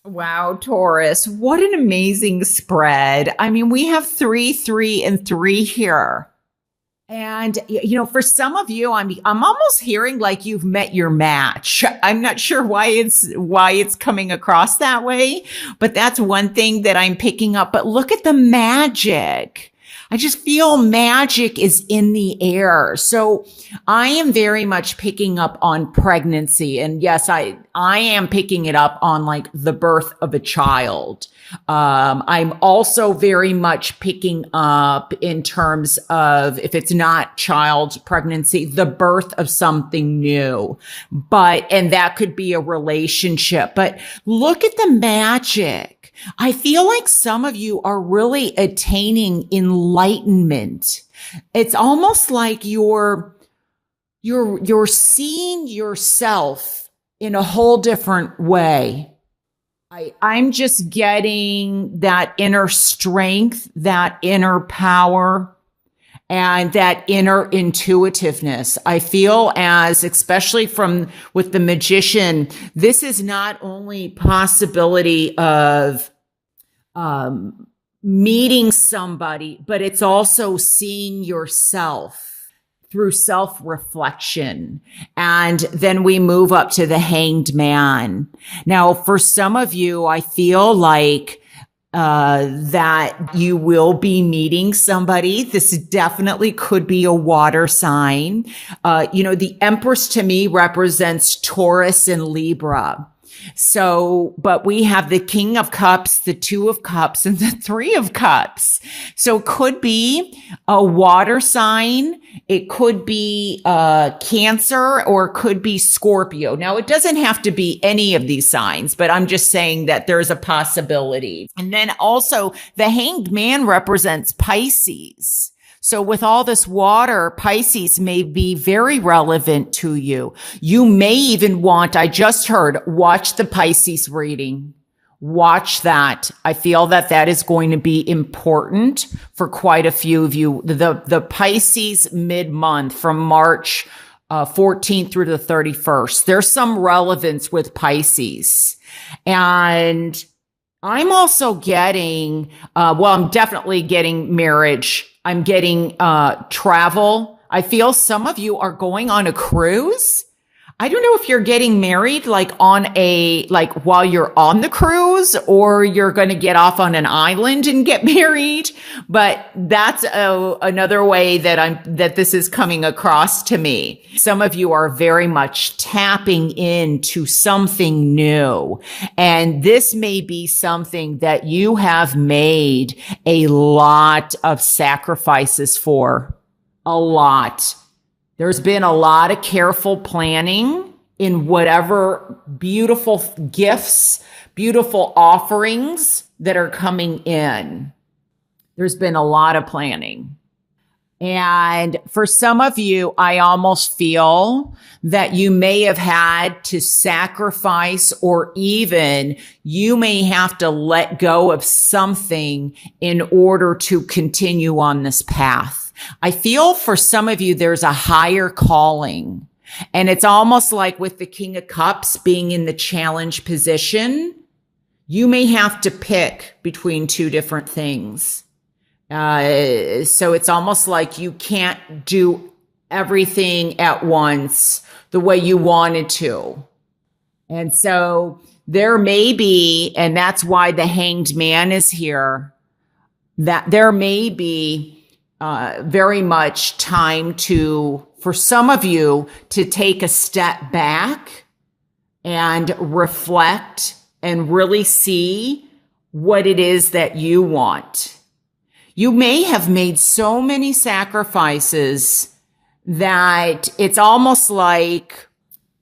Wow, Taurus, what an amazing spread. I mean, we have three, three, and three here. And for some of you, I'm almost hearing like you've met your match. I'm not sure why it's coming across that way, but that's one thing that I'm picking up. But look at the magic. I just feel magic is in the air. So I am very much picking up on pregnancy. And yes, I am picking it up on like the birth of a child. I'm also very much picking up in terms of, if it's not child pregnancy, the birth of something new. And that could be a relationship. But look at the magic. I feel like some of you are really attaining enlightenment. It's almost like you're seeing yourself in a whole different way. I'm just getting that inner strength, that inner power, and that inner intuitiveness. I feel especially with the magician, this is not only possibility of meeting somebody, but it's also seeing yourself through self-reflection. And then we move up to the Hanged Man. Now, for some of you, I feel like that you will be meeting somebody. This definitely could be a water sign. The Empress to me represents Taurus and Libra. So, but we have the King of Cups, the Two of Cups, and the Three of Cups. So it could be a water sign. It could be Cancer, or it could be Scorpio. Now, it doesn't have to be any of these signs, but I'm just saying that there's a possibility. And then also the Hanged Man represents Pisces. So with all this water, Pisces may be very relevant to you. You may even I just heard, watch the Pisces reading. Watch that. I feel that that is going to be important for quite a few of you. The Pisces mid-month from March 14th through the 31st. There's some relevance with Pisces. And I'm also getting, I'm definitely getting marriage. I'm getting travel. I feel some of you are going on a cruise. I don't know if you're getting married while you're on the cruise, or you're going to get off on an island and get married. But that's another way that this is coming across to me. Some of you are very much tapping into something new. And this may be something that you have made a lot of sacrifices for. A lot. There's been a lot of careful planning in whatever beautiful gifts, beautiful offerings that are coming in. There's been a lot of planning. And for some of you, I almost feel that you may have had to sacrifice, or even you may have to let go of something in order to continue on this path. I feel for some of you, there's a higher calling, and it's almost like with the King of Cups being in the challenge position, you may have to pick between two different things. So it's almost like you can't do everything at once the way you wanted to. And so there may be, and that's why the Hanged Man is here, that there may be very much time for some of you to take a step back and reflect and really see what it is that you want. You may have made so many sacrifices that it's almost like,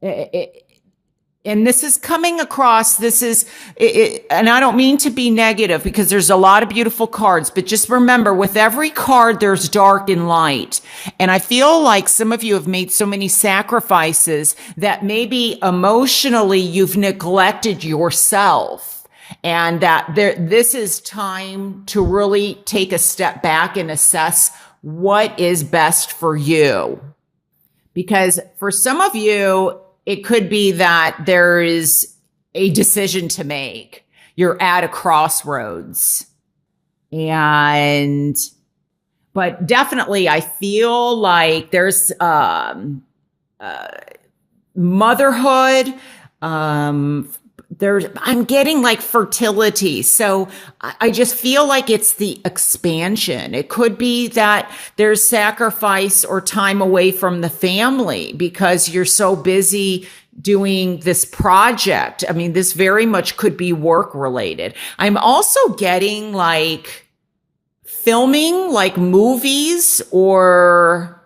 and this is coming across, and I don't mean to be negative, because there's a lot of beautiful cards, but just remember, with every card, there's dark and light. And I feel like some of you have made so many sacrifices that maybe emotionally you've neglected yourself. And that this is time to really take a step back and assess what is best for you. Because for some of you, it could be that there is a decision to make. You're at a crossroads. But definitely I feel like there's, motherhood, I'm getting like fertility. So I just feel like it's the expansion. It could be that there's sacrifice or time away from the family because you're so busy doing this project. I mean, this very much could be work related. I'm also getting like filming like movies or,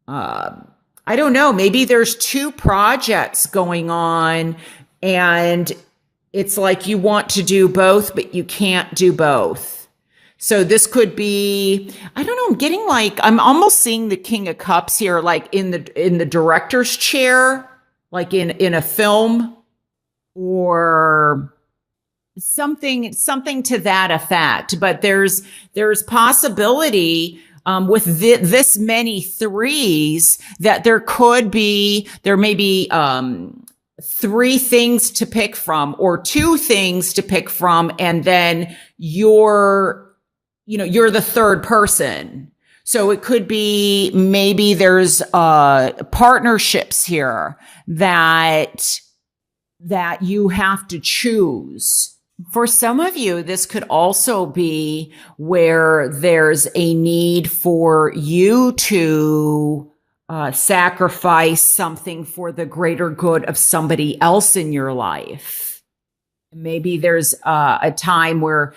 I don't know, maybe there's two projects going on and it's like you want to do both, but you can't do both. So this could be, I don't know, I'm getting like, I'm almost seeing the King of Cups here, like in the director's chair, like in a film or something to that effect. But there's possibility with this many threes that there may be three things to pick from or two things to pick from, and then you're the third person. So it could be maybe there's partnerships here that you have to choose. For some of you, this could also be where there's a need for you to sacrifice something for the greater good of somebody else in your life. Maybe there's a time where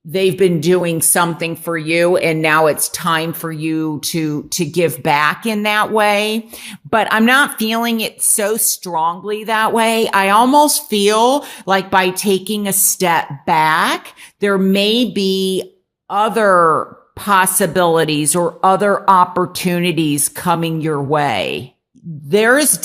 they've been doing something for you and now it's time for you to give back in that way. But I'm not feeling it so strongly that way. I almost feel like by taking a step back, there may be other possibilities or other opportunities coming your way. This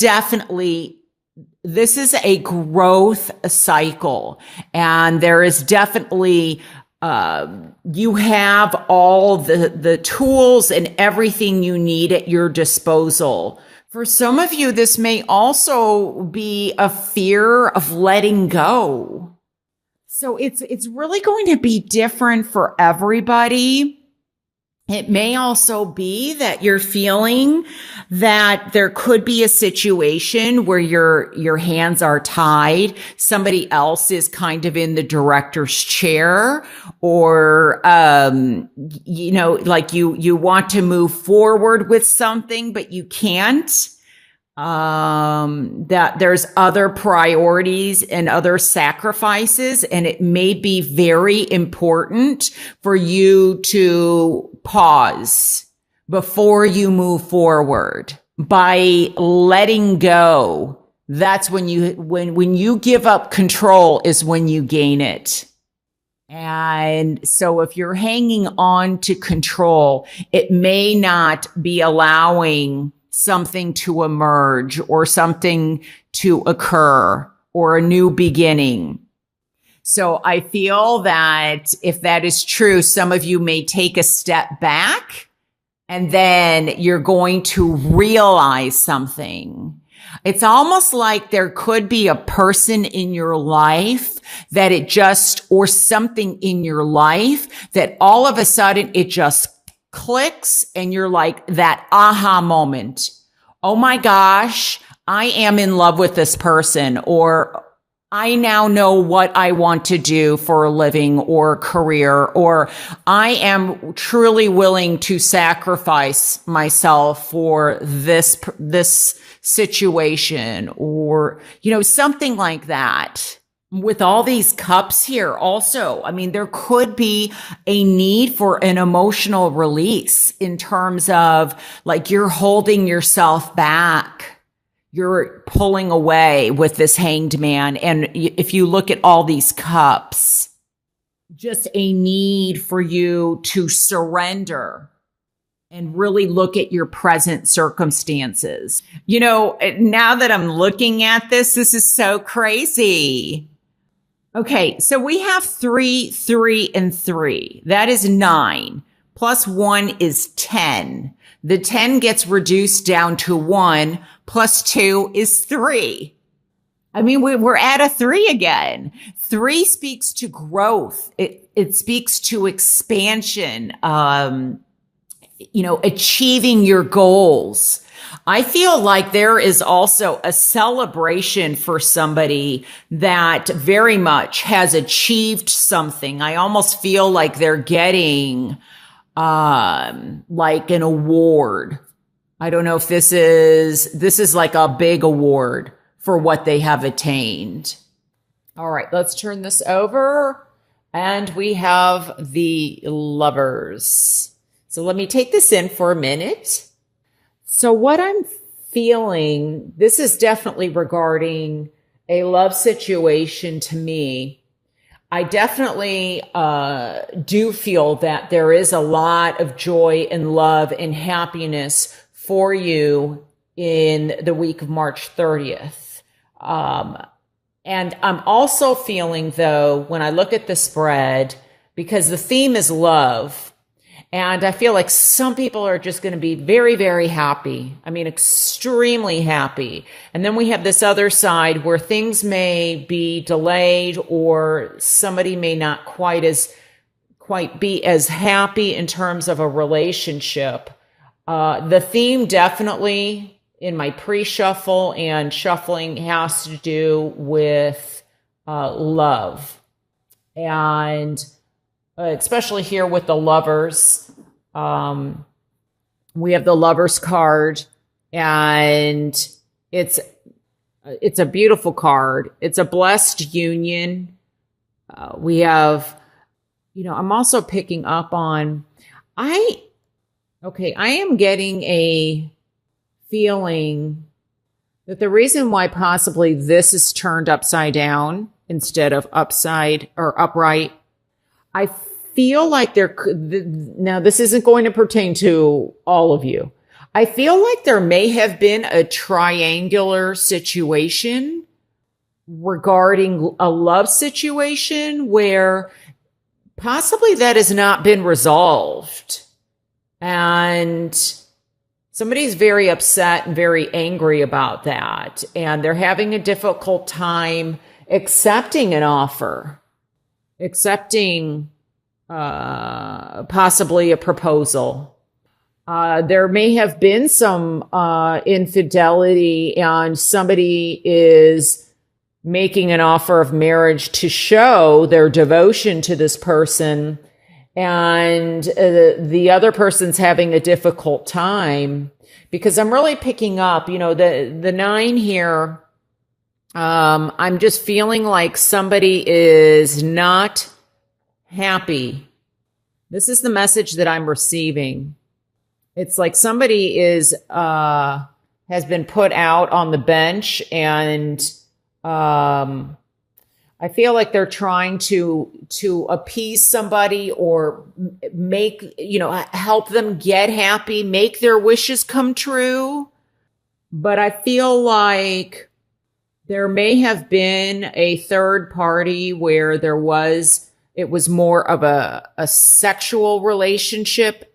is a growth cycle, and there is definitely you have all the tools and everything you need at your disposal. For some of you, this may also be a fear of letting go. So it's really going to be different for everybody. It may also be that you're feeling that there could be a situation where your hands are tied. Somebody else is kind of in the director's chair, or, like you want to move forward with something, but you can't. That there's other priorities and other sacrifices, and it may be very important for you to pause before you move forward. By letting go, that's when you give up control is when you gain it. And so if you're hanging on to control, it may not be allowing something to emerge or something to occur or a new beginning. So I feel that if that is true, some of you may take a step back and then you're going to realize something. It's almost like there could be a person in your life or something in your life that all of a sudden it just clicks and you're like that aha moment. Oh my gosh, I am in love with this person, or I now know what I want to do for a living or career, or I am truly willing to sacrifice myself for this situation, or, something like that. With all these cups here also, I mean, there could be a need for an emotional release in terms of like you're holding yourself back. You're pulling away with this Hanged Man. And if you look at all these cups, just a need for you to surrender and really look at your present circumstances. Now that I'm looking at this is so crazy. Okay, so we have 3, 3, and 3. That is 9. Plus 1 is 10. The 10 gets reduced down to 1. Plus 2 is 3. I mean, we're at a 3 again. 3 speaks to growth. It speaks to expansion. Achieving your goals. I feel like there is also a celebration for somebody that very much has achieved something. I almost feel like they're getting like an award. I don't know if this is like a big award for what they have attained. All right, let's turn this over. And we have the Lovers. So let me take this in for a minute. So what I'm feeling, this is definitely regarding a love situation to me. I definitely do feel that there is a lot of joy and love and happiness for you in the week of March 30th. And I'm also feeling, though, when I look at the spread, because the theme is love, and I feel like some people are just going to be very, very happy. I mean, extremely happy. And then we have this other side where things may be delayed, or somebody may not quite be as happy in terms of a relationship. The theme definitely in my pre-shuffle and shuffling has to do with love. And especially here with the Lovers, we have the Lovers card, and it's a beautiful card. It's a blessed union. We have, I'm also picking up on, I am getting a feeling that the reason why possibly this is turned upside down instead of upside or upright, I feel like now this isn't going to pertain to all of you. I feel like there may have been a triangular situation regarding a love situation where possibly that has not been resolved. And somebody's very upset and very angry about that. And they're having a difficult time accepting an offer, accepting possibly a proposal. There may have been some infidelity, and somebody is making an offer of marriage to show their devotion to this person, and the other person's having a difficult time, because I'm really picking up, the 9 here. I'm just feeling like somebody is not happy. This is the message that I'm receiving. It's like somebody has been put out on the bench, and I feel like they're trying to appease somebody or help them get happy, make their wishes come true. But I feel like there may have been a third party where it was more of a sexual relationship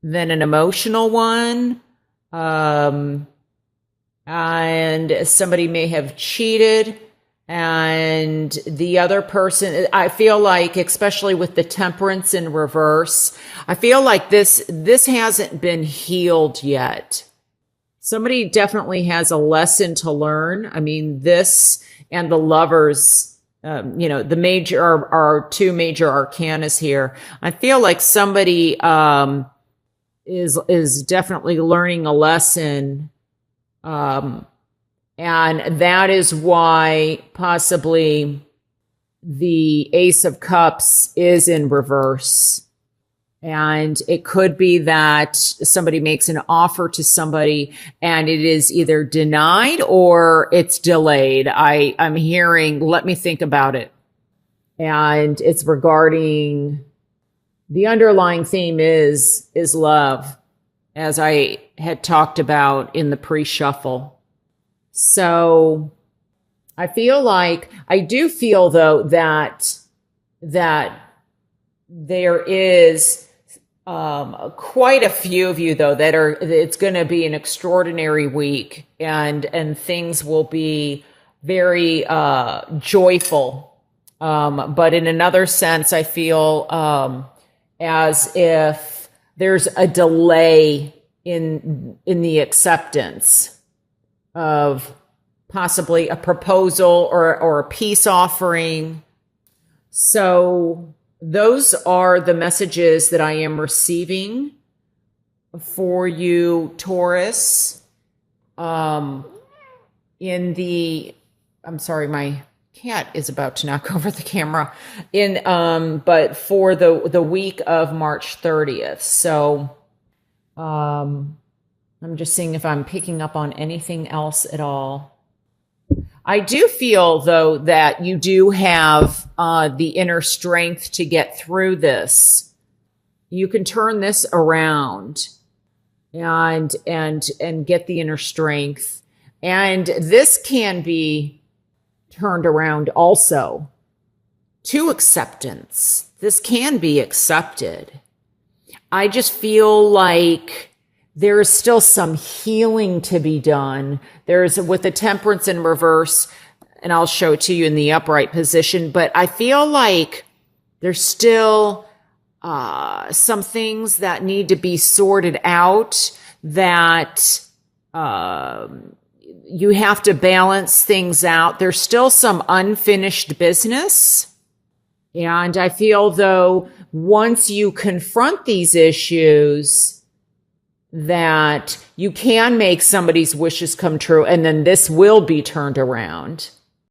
than an emotional one. And somebody may have cheated, and the other person, I feel like, especially with the Temperance in reverse, I feel like this hasn't been healed yet. Somebody definitely has a lesson to learn. I mean, this and the Lovers, the major are 2 major arcanas here. I feel like somebody is definitely learning a lesson. And that is why possibly the Ace of Cups is in reverse. And it could be that somebody makes an offer to somebody and it is either denied or it's delayed. I'm hearing, let me think about it. And it's regarding, the underlying theme is love, as I had talked about in the pre-shuffle. So I do feel though that there is quite a few of you though it's going to be an extraordinary week, and things will be very joyful. But in another sense, I feel as if there's a delay in the acceptance of possibly a proposal or a peace offering. So those are the messages that I am receiving for you, Taurus. I'm sorry, my cat is about to knock over the camera. But for the week of March 30th. So, I'm just seeing if I'm picking up on anything else at all. I do feel, though, that you do have the inner strength to get through this. You can turn this around and get the inner strength. And this can be turned around also to acceptance. This can be accepted. I just feel like there is still some healing to be done. There's with the temperance in reverse, and I'll show it to you in the upright position, but I feel like there's still some things that need to be sorted out, that you have to balance things out. There's still some unfinished business. And I feel, though, once you confront these issues, that you can make somebody's wishes come true, and then this will be turned around.